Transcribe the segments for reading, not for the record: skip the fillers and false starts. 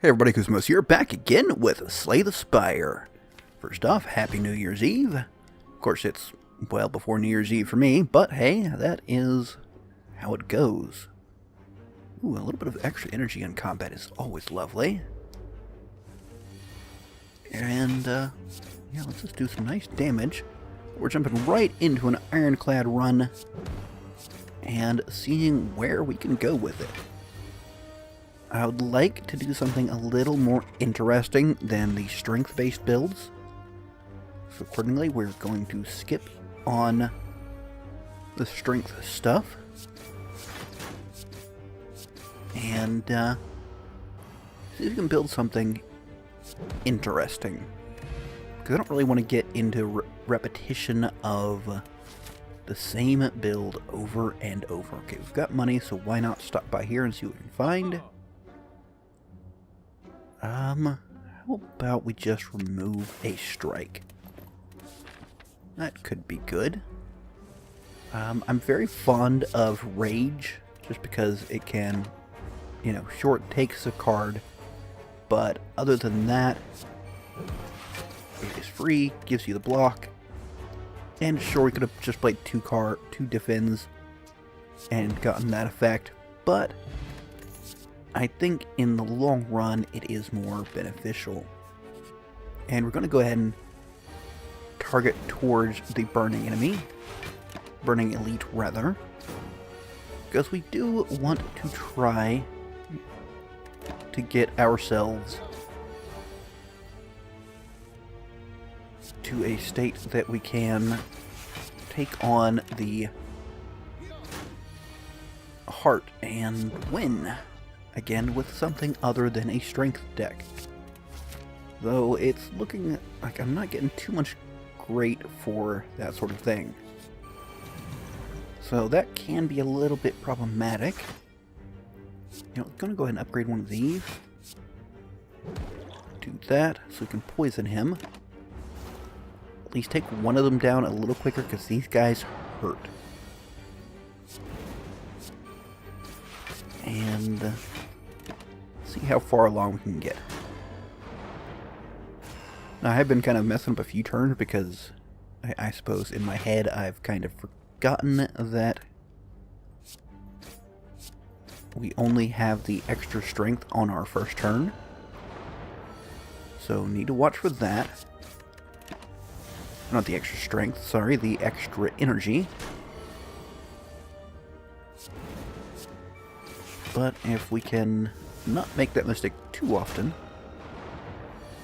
Hey everybody, Koosemose here, back again with Slay the Spire. First off, Happy New Year's Eve. Of course, it's well before New Year's Eve for me, but hey, that is how it goes. Ooh, a little bit of extra energy in combat is always lovely. And, yeah, let's just do some nice damage. We're jumping right into an ironclad run and seeing where we can go with it. I would like to do something a little more interesting than the strength-based builds. So accordingly, we're going to skip on the strength stuff. And see if we can build something interesting. Because I don't really want to get into repetition of the same build over and over. Okay, we've got money, so why not stop by here and see what we can find. How about we just remove a strike? That could be good. I'm very fond of Rage, just because it can, you know, short takes a card, but other than that, it is free, gives you the block, and sure, we could have just played two defends and gotten that effect, but I think in the long run it is more beneficial. And we're going to go ahead and target towards the burning enemy. Burning elite, rather. Because we do want to try to get ourselves to a state that we can take on the heart and win. Again, with something other than a strength deck. Though it's looking like I'm not getting too much great for that sort of thing. So that can be a little bit problematic. You know, I'm going to go ahead and upgrade one of these. Do that, so we can poison him. At least take one of them down a little quicker, because these guys hurt. And see how far along we can get. Now, I have been kind of messing up a few turns because I suppose in my head I've kind of forgotten that we only have the extra strength on our first turn. So need to watch for that. Not the extra strength, sorry, the extra energy. But if we can not make that mistake too often,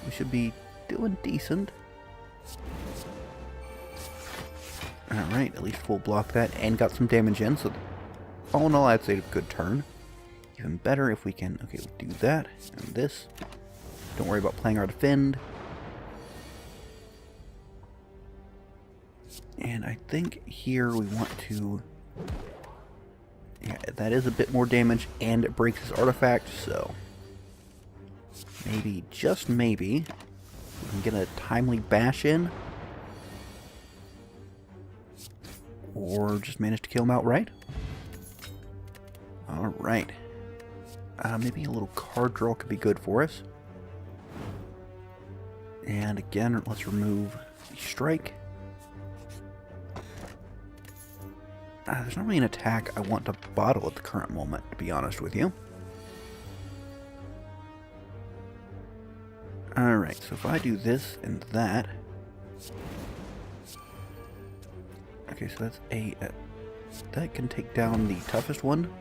we should be doing decent. Alright, at least we'll block that and got some damage in, so all in all I'd say a good turn. Even better if we can, okay, we'll do that and this. Don't worry about playing our defend. And I think here we want to, yeah, that is a bit more damage, and it breaks his artifact, so maybe, just maybe, we can get a timely bash in, or just manage to kill him outright. Alright. Maybe a little card draw could be good for us. And again, let's remove the strike. There's not really an attack I want to bottle at the current moment, to be honest with you. Alright, so if I do this and that... Okay, so that's that can take down the toughest one.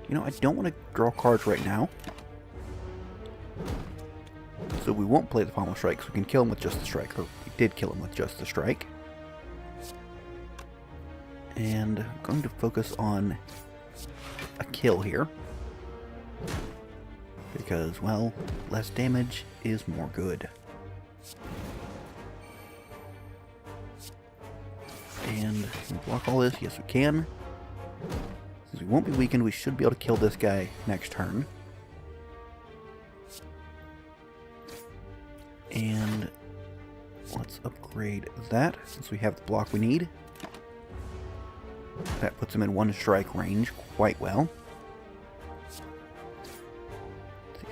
You know, I don't want to draw cards right now. So we won't play the Pommel Strike, so we can kill him with just the strike. Or we did kill him with just the strike. And I'm going to focus on a kill here. Because, well, less damage is more good. And can we block all this? Yes, we can. Since we won't be weakened, we should be able to kill this guy next turn. And let's upgrade that, since we have the block we need. That puts him in one strike range quite well.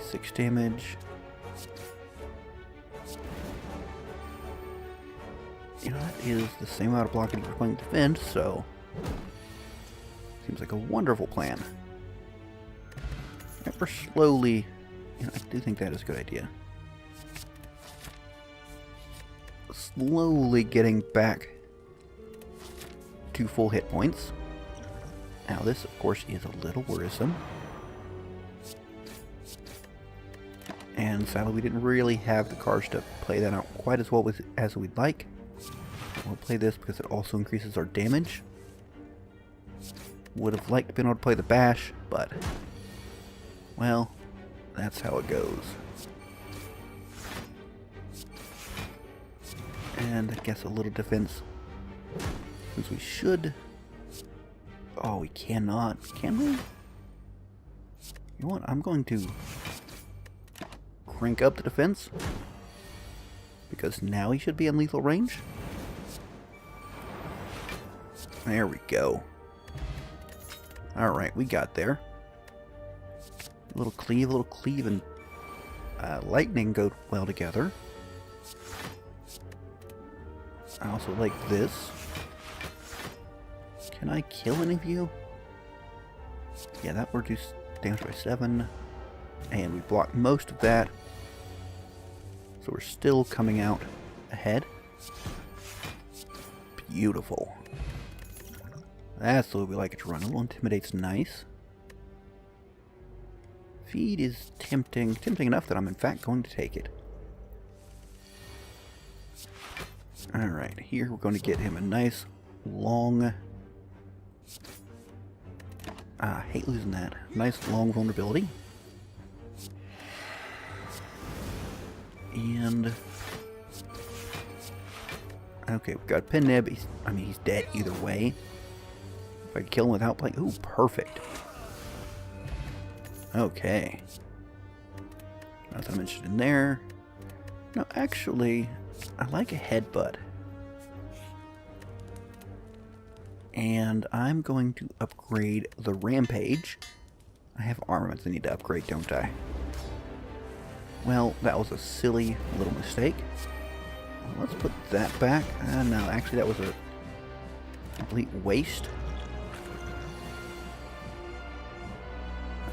6 damage. You know, that is the same amount of blocking we're playing defend, so seems like a wonderful plan. And we're slowly, you know, I do think that is a good idea. Slowly getting back to full hit points. Now this, of course, is a little worrisome. And sadly, we didn't really have the cards to play that out quite as well as we'd like. We'll play this because it also increases our damage. Would have liked to be able to play the bash, but, well, that's how it goes. And I guess a little defense, since we should. Oh, we cannot. Can we? You know what? I'm going to crank up the defense, because now he should be in lethal range. There we go. Alright, we got there. A little cleave, and lightning go well together. I also like this. Can I kill any of you? Yeah, that reduced damage by 7. And we blocked most of that. So we're still coming out ahead. Beautiful. That's the way we like it to run. A little Intimidate's nice. Feed is tempting enough that I'm in fact going to take it. Alright, here we're going to get him a nice long... I hate losing that. Nice long vulnerability. And... okay, we've got Pin Nib. He's dead either way. If I could kill him without playing... ooh, perfect. Okay. Nothing mentioned in there. No, actually, I like a headbutt. And I'm going to upgrade the Rampage. I have armaments I need to upgrade, don't I? Well, that was a silly little mistake. Let's put that back. No, actually that was a complete waste.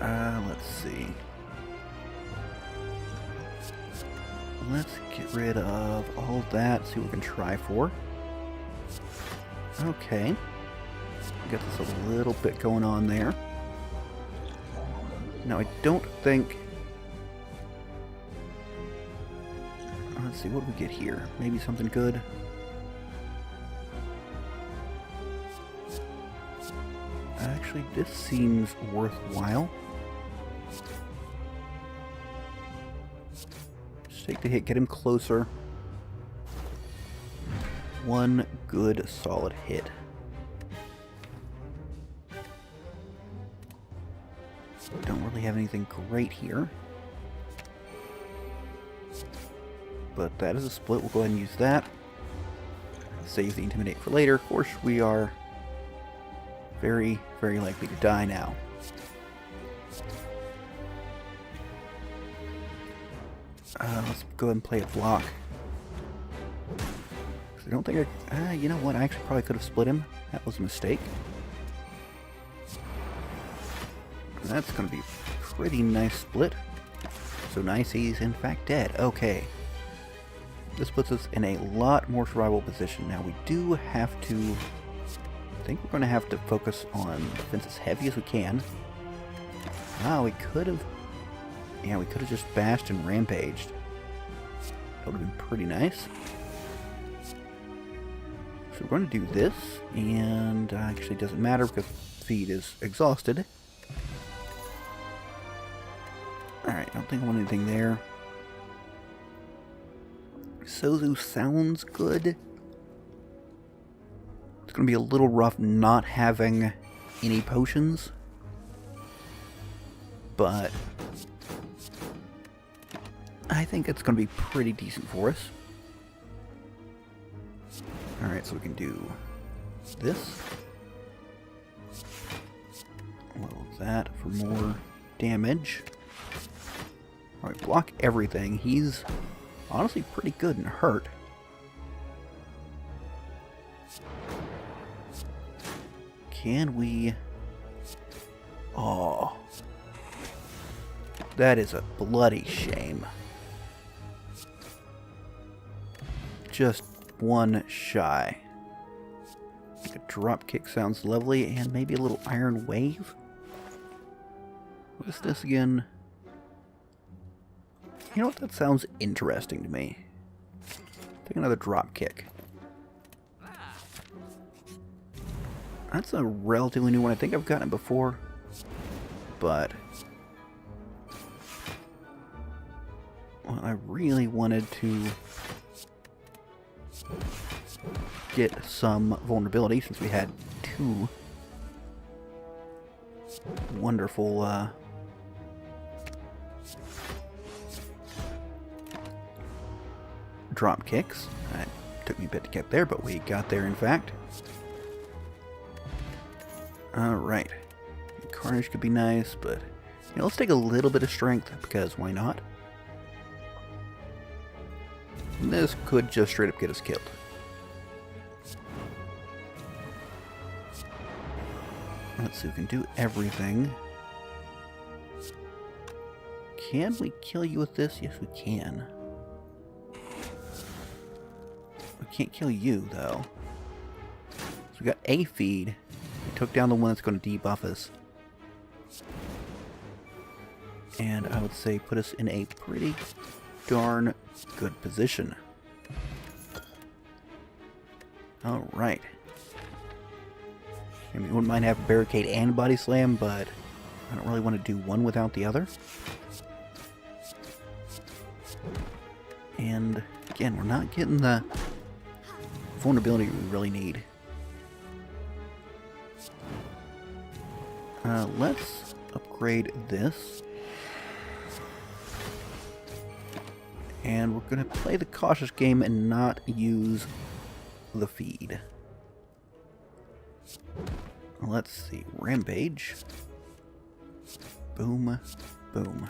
Let's see. Let's get rid of all that, see what we can try for. Okay. Got this a little bit going on there. Now, I don't think... let's see, what do we get here? Maybe something good? Actually, this seems worthwhile. Just take the hit, get him closer. One good, solid hit. Don't really have anything great here. But that is a split. We'll go ahead and use that. Save the Intimidate for later. Of course, we are very, very likely to die now. Let's go ahead and play a block. I don't think I... you know what? I actually probably could have split him. That was a mistake. That's going to be a pretty nice split. So nice he's in fact dead. Okay. This puts us in a lot more survivable position. Now we do have to... I think we're going to have to focus on defense as heavy as we can. Wow, we could have... yeah, we could have just bashed and rampaged. That would have been pretty nice. So we're going to do this, and actually it doesn't matter because Feed is exhausted. Alright, I don't think I want anything there. Sozu sounds good. It's going to be a little rough not having any potions. But I think it's going to be pretty decent for us. Alright, so we can do this. Level that for more damage. Alright, block everything. He's honestly pretty good and hurt. Can we... Oh. That is a bloody shame. Just one shy. A drop kick sounds lovely, and maybe a little iron wave. What's this again? You know what? That sounds interesting to me. Take another drop kick. That's a relatively new one. I think I've gotten it before, but well, I really wanted to get some vulnerability since we had two wonderful drop kicks. It took me a bit to get there, but we got there in fact. Alright. Carnage could be nice, but you know, let's take a little bit of strength, because why not? This could just straight up get us killed. Let's see, we can do everything. Can we kill you with this? Yes, we can. We can't kill you, though. So we got a feed. We took down the one that's going to debuff us. And I would say put us in a pretty darn good position. Alright. I mean, we wouldn't mind having barricade and body slam, but I don't really want to do one without the other. And again, we're not getting the vulnerability we really need. Let's upgrade this. And we're going to play the cautious game and not use the feed. Let's see. Rampage. Boom. Boom.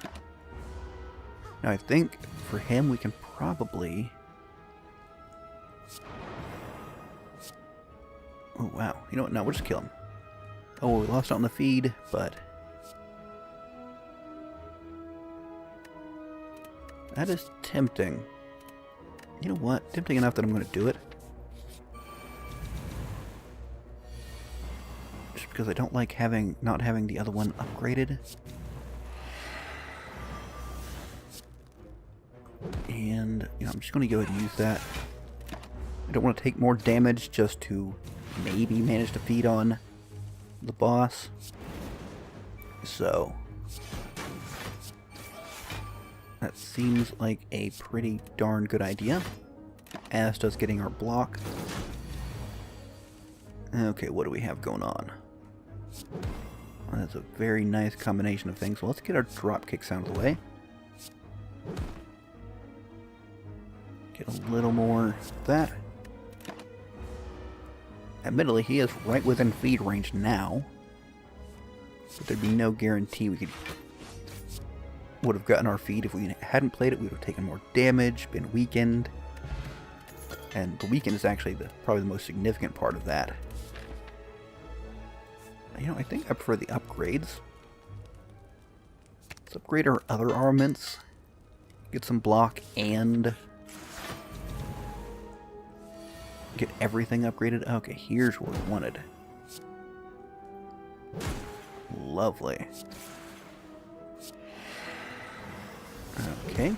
Now I think for him we can probably... Oh wow. You know what? No, we'll just kill him. Oh, we lost out on the feed, but... That is tempting. You know what? Tempting enough that I'm going to do it. Just because I don't like not having the other one upgraded. And, you know, I'm just going to go ahead and use that. I don't want to take more damage just to maybe manage to feed on the boss. So... that seems like a pretty darn good idea. As does getting our block. Okay, what do we have going on? Well, that's a very nice combination of things. So let's get our drop kicks out of the way. Get a little more of that. Admittedly, he is right within feed range now. But there'd be no guarantee we would have gotten our feed. If we hadn't played it, we would have taken more damage, been weakened. And the weaken is actually probably the most significant part of that. You know, I think I prefer the upgrades. Let's upgrade our other armaments. Get some block and get everything upgraded. Okay, here's what we wanted. Lovely. Okay.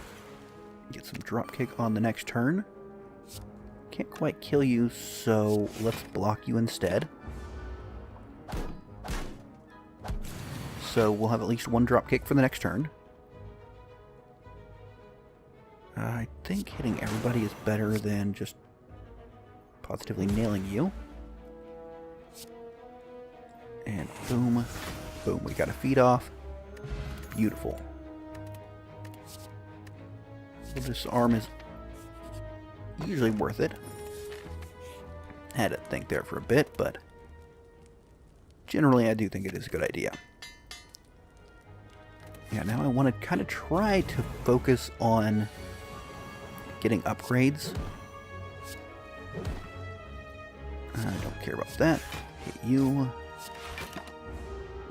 Get some dropkick on the next turn. Can't quite kill you, so let's block you instead. So we'll have at least one dropkick for the next turn. I think hitting everybody is better than just positively nailing you. And boom. Boom. We got a feed off. Beautiful. So this arm is usually worth it. Had to think there for a bit, but generally I do think it is a good idea. Yeah, now I want to kind of try to focus on getting upgrades. I don't care about that. Hit you.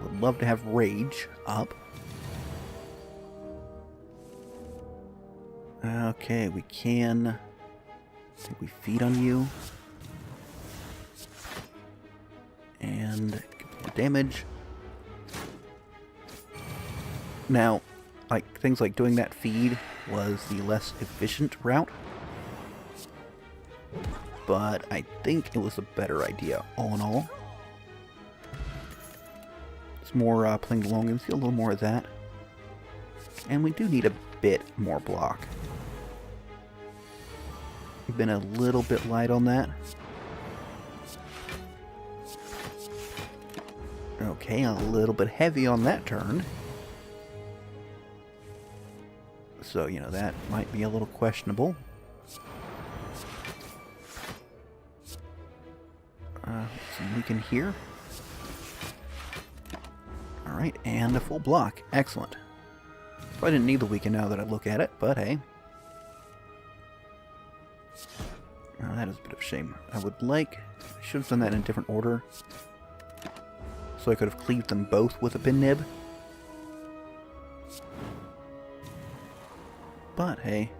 Would love to have rage up. Okay, we can... I think we feed on you. And get more damage. Now, like, things like doing that feed was the less efficient route. But I think it was a better idea, all in all. It's more playing the long game, see a little more of that. And we do need a bit more block. We've been a little bit light on that. Okay, a little bit heavy on that turn. So, you know, that might be a little questionable. Some weaken here. Alright, and a full block. Excellent. Probably didn't need the weaken now that I look at it, but hey. Oh, that is a bit of a shame. I would like... I should have done that in a different order. So I could have cleaved them both with a pin nib. But hey.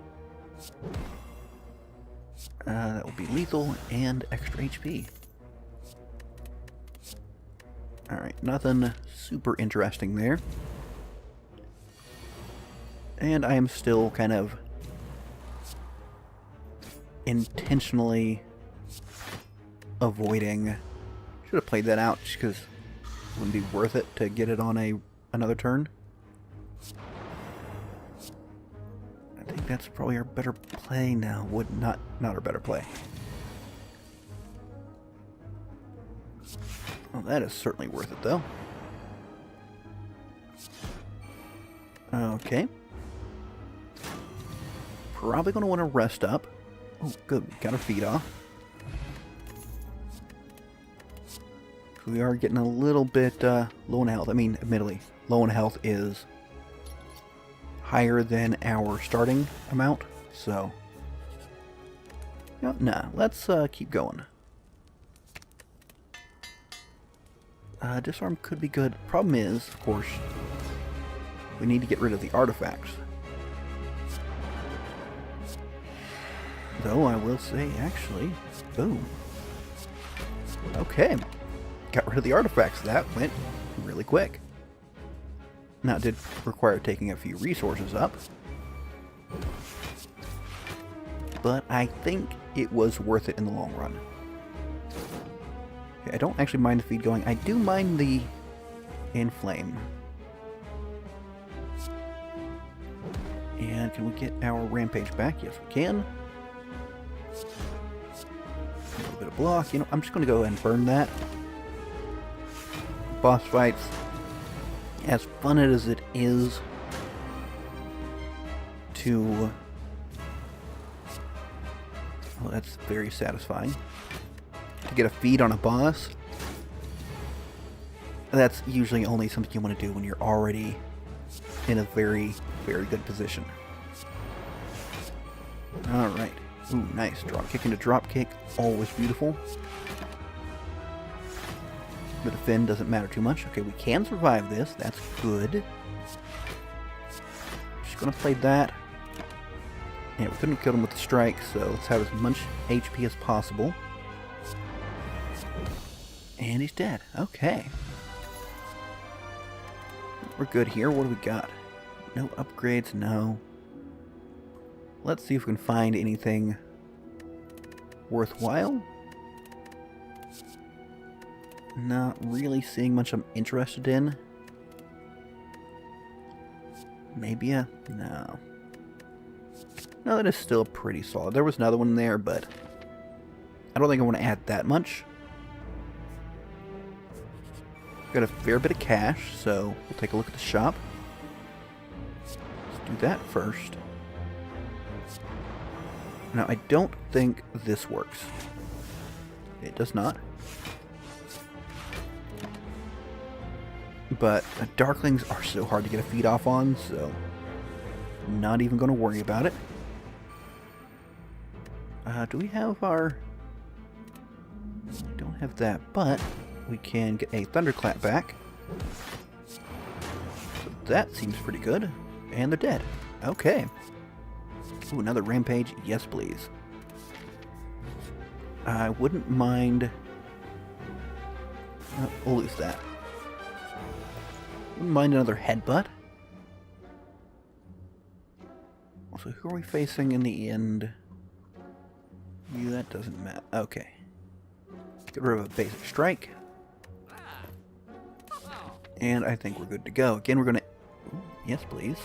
That will be lethal and extra HP. Alright, nothing super interesting there. And I am still kind of intentionally avoiding... Should have played that out just because it wouldn't be worth it to get it on another turn. I think that's probably our better play now. Not our better play. Well, that is certainly worth it, though. Okay. Probably going to want to rest up. Oh, good. Got our feet off. We are getting a little bit low in health. I mean, admittedly, low in health is higher than our starting amount, so... Nah, let's keep going. Disarm could be good. Problem is, of course, we need to get rid of the artifacts. Though I will say, actually, boom. Okay. Got rid of the artifacts. That went really quick. Now, it did require taking a few resources up. But I think it was worth it in the long run. Okay, I don't actually mind the feed going. I do mind the inflame. And can we get our rampage back? Yes, we can. A little bit of block. You know, I'm just going to go ahead and burn that. Boss fights, as fun as it is to... Well, that's very satisfying. To get a feed on a boss, that's usually only something you want to do when you're already in a very, very good position. Alright. Ooh, nice. Drop kick into drop kick. Always beautiful. But the fin doesn't matter too much. Okay, we can survive this. That's good. Just gonna play that. Yeah, we couldn't have killed him with the strike, so let's have as much HP as possible. And he's dead. Okay. We're good here. What do we got? No upgrades, no. Let's see if we can find anything worthwhile. Not really seeing much I'm interested in. Maybe a... No. No, that is still pretty solid. There was another one there, but I don't think I want to add that much. Got a fair bit of cash, so we'll take a look at the shop. Let's do that first. Now, I don't think this works. It does not. But Darklings are so hard to get a feed off on, so not even going to worry about it. Do we have our... We don't have that, but we can get a Thunderclap back. So that seems pretty good. And they're dead. Okay. Ooh, another Rampage. Yes, please. I wouldn't mind... we'll lose that. Wouldn't mind another Headbutt. So who are we facing in the end? Yeah, that doesn't matter. Okay. Get rid of a basic strike. And I think we're good to go. Again, we're going to... Yes, please.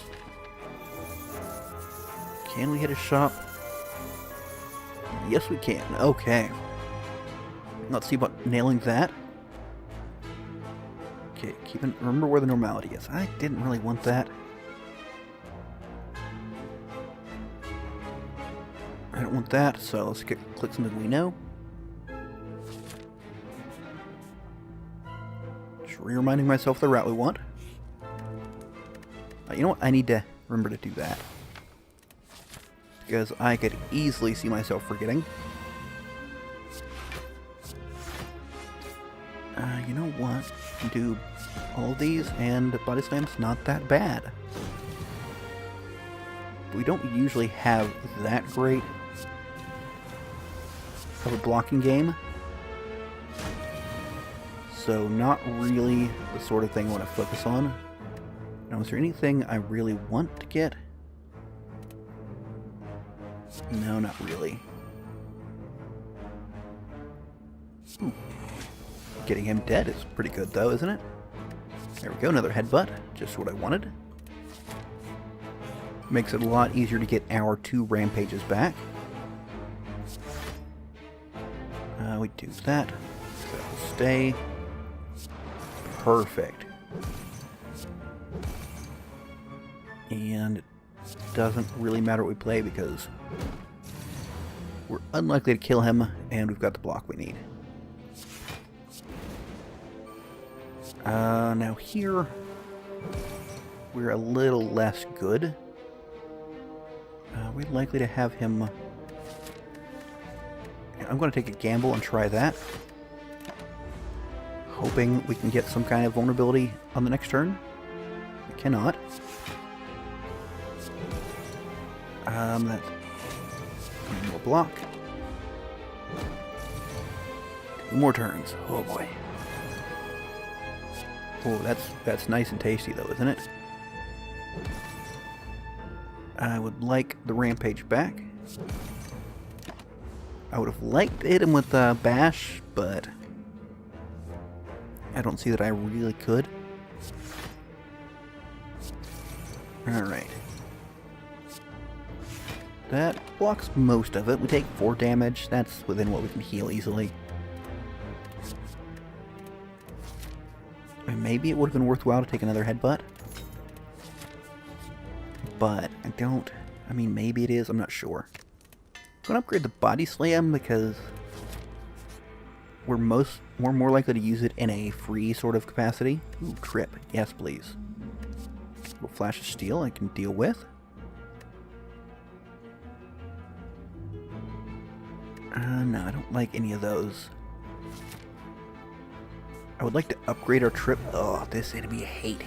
Can we hit a shot? Yes, we can. Okay. Let's see about nailing that. Okay, remember where the normality is. I didn't really want that. I don't want that, so let's click something we know. Just reminding myself the route we want. You know what? I need to remember to do that. Because I could easily see myself forgetting. You know what? Do all these, and Body Slam's not that bad. We don't usually have that great of a blocking game. So not really the sort of thing I want to focus on. Now, is there anything I really want to get? No, not really. Ooh. Getting him dead is pretty good though, isn't it? There we go, another headbutt. Just what I wanted. Makes it a lot easier to get our 2 rampages back. We do that. That will stay. Perfect. And it doesn't really matter what we play because we're unlikely to kill him and we've got the block we need. Now here, we're a little less good. We're likely to have him... I'm going to take a gamble and try that. Hoping we can get some kind of vulnerability on the next turn. We cannot. That's... One more block. 2 more turns. Oh boy. Oh, that's nice and tasty though, isn't it? I would like the Rampage back. I would have liked to hit him with Bash, but I don't see that I really could. Alright. That blocks most of it. We take 4 damage. That's within what we can heal easily. Maybe it would have been worthwhile to take another headbutt. But I don't... I mean, maybe it is. I'm not sure. I'm going to upgrade the Body Slam because we're more likely to use it in a free sort of capacity. Ooh, trip. Yes, please. A little Flash of Steel I can deal with. No, I don't like any of those. I would like to upgrade our trip. Oh, this enemy hate.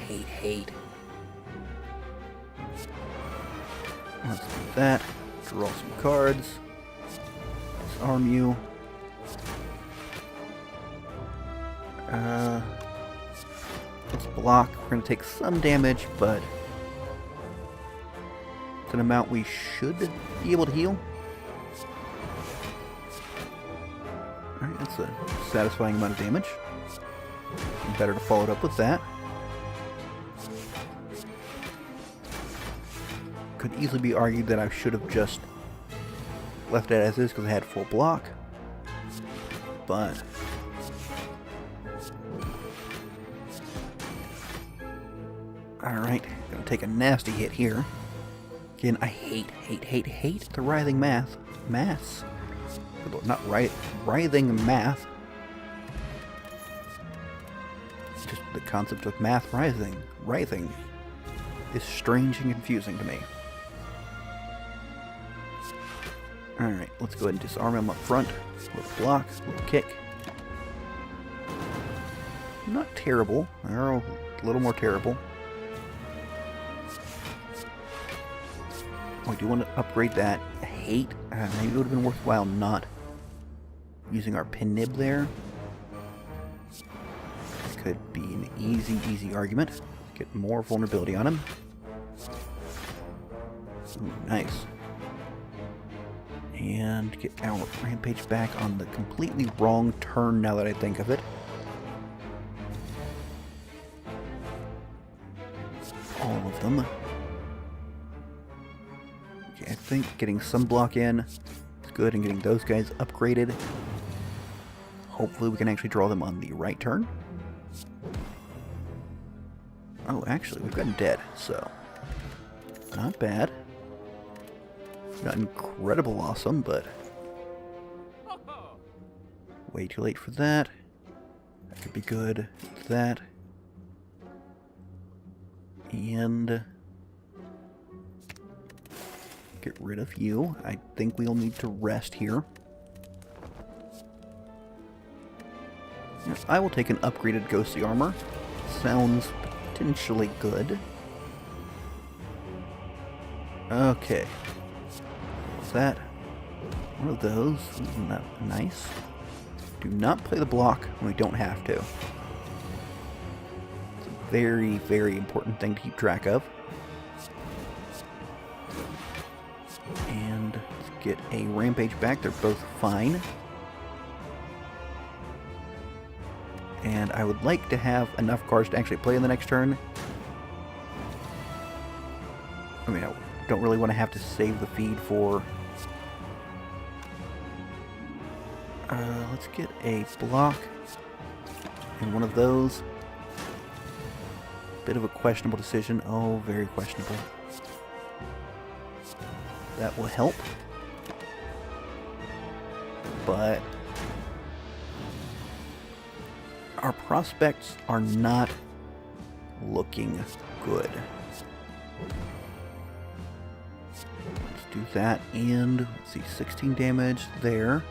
Let's do that. Draw some cards. Disarm you. Let's block. We're going to take some damage, but it's an amount we should be able to heal. Alright, that's a satisfying amount of damage. Better to follow it up with that. Could easily be argued that I should have just left it as is because I had full block. But alright, gonna take a nasty hit here. Again, I hate the writhing mass. Not writhing math. Just The concept of math writhing is strange and confusing to me. Alright, let's go ahead and disarm him up front. A little block, a little kick. Not terrible. They're a little more terrible. I do want to upgrade that. I hate. Maybe it would have been worthwhile not using our pin nib there. Could be an easy argument. Get more vulnerability on him. Ooh, nice. And get our rampage back on the completely wrong turn now that I think of it. All of them. Okay, I think getting some block in is good, and getting those guys upgraded. Hopefully we can actually draw them on the right turn. Oh, actually, we've gotten dead, so not bad. Not incredible awesome, but way too late for that. That could be good. That. And get rid of you. I think we'll need to rest here. Yes, I will take an upgraded ghostly armor. Sounds potentially good. Okay. What's that? One of those. Isn't that nice? Do not play the block when we don't have to. It's a very, very important thing to keep track of. And let's get a rampage back. They're both fine. And I would like to have enough cards to actually play in the next turn. I mean, I don't really want to have to save the feed for... let's get a block and one of those. Bit of a questionable decision. Oh, very questionable. That will help. But our prospects are not looking good. Let's do that, and let's see, 16 damage there.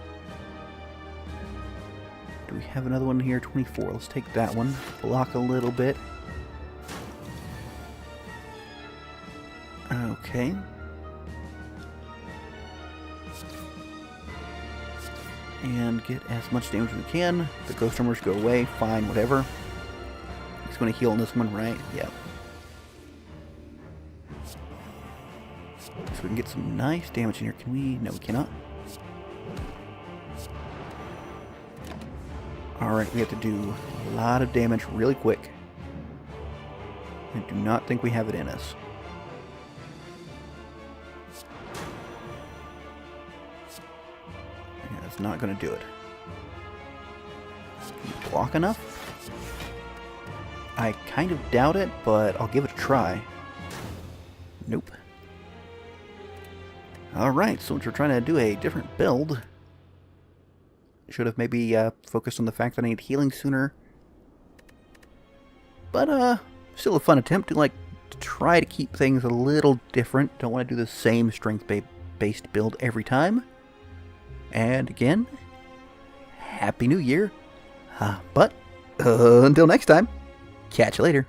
Do we have another one here? 24. Let's take that one. Block a little bit. Okay. And get as much damage as we can. The ghost armors go away. Fine, whatever. He's going to heal on this one, right? Yeah. So we can get some nice damage in here. Can we? No, we cannot. Alright, we have to do a lot of damage really quick. I do not think we have it in us. Yeah, it's not going to do it. Can you block enough? I kind of doubt it, but I'll give it a try. Nope. Alright, so we're trying to do a different build. Should have maybe focused on the fact that I need healing sooner. But, still a fun attempt to, try to keep things a little different. Don't want to do the same strength-based build every time. And again, Happy New Year. But, until next time, catch you later.